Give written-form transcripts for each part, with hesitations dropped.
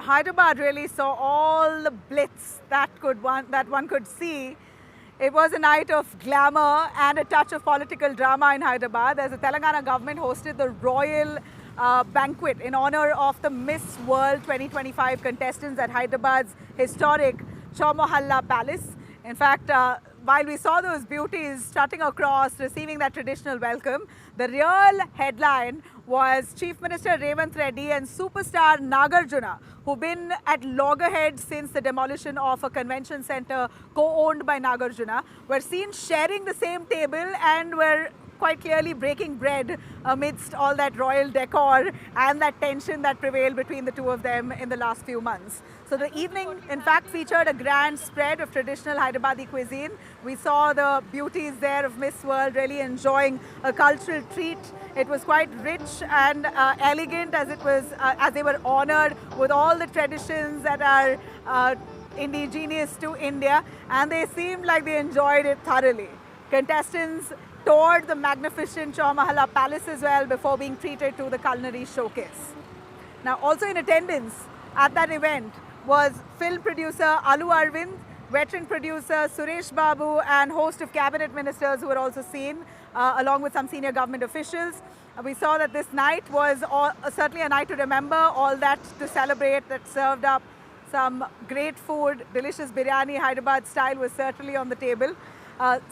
Hyderabad really saw all the blitz that one could see. It was a night of glamour and a touch of political drama in Hyderabad as the Telangana government hosted the royal banquet in honor of the Miss World 2025 contestants at Hyderabad's historic Chowmahalla Palace. In fact, while we saw those beauties strutting across, receiving that traditional welcome, the real headline was Chief Minister Revanth Reddy and superstar Nagarjuna, who've been at loggerheads since the demolition of a convention center co-owned by Nagarjuna, were seen sharing the same table and were quite clearly breaking bread amidst all that royal decor and that tension that prevailed between the two of them in the last few months. So the evening, in fact, featured a grand spread of traditional Hyderabadi cuisine. We saw the beauties there of Miss World really enjoying a cultural treat. It was quite rich and elegant as it was, as they were honored with all the traditions that are indigenous to India, and they seemed like they enjoyed it thoroughly. Contestants toured the magnificent Chowmahalla Palace as well before being treated to the culinary showcase. Now, also in attendance at that event was film producer Alu Arvind, veteran producer Suresh Babu, and host of cabinet ministers who were also seen, along with some senior government officials. We saw that this night was certainly a night to remember, all that to celebrate, that served up some great food, delicious biryani, Hyderabad style was certainly on the table.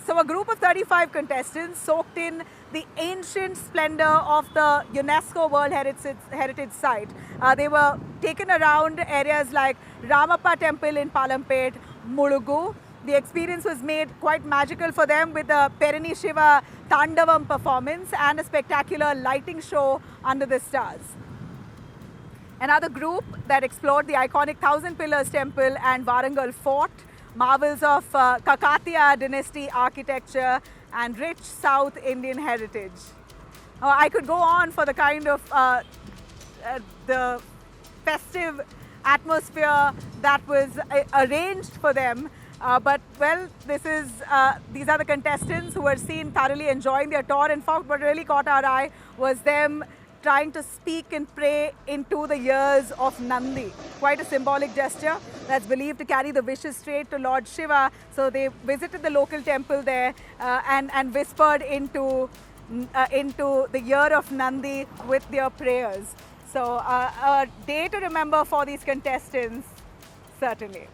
So a group of 35 contestants soaked in the ancient splendor of the UNESCO World Heritage Site. They were taken around areas like Ramappa Temple in Palampet, Mulugu. The experience was made quite magical for them with the Perini Shiva Tandavam performance and a spectacular lighting show under the stars. Another group that explored the iconic Thousand Pillars Temple and Warangal Fort, marvels of Kakatiya dynasty architecture and rich South Indian heritage. I could go on for the kind of the festive atmosphere that was arranged for them. But well, these are the contestants who were seen thoroughly enjoying their tour. In fact, what really caught our eye was them trying to speak and pray into the ears of Nandi. Quite a symbolic gesture that's believed to carry the wishes straight to Lord Shiva. So they visited the local temple there and whispered into the ear of Nandi with their prayers. So a day to remember for these contestants, certainly.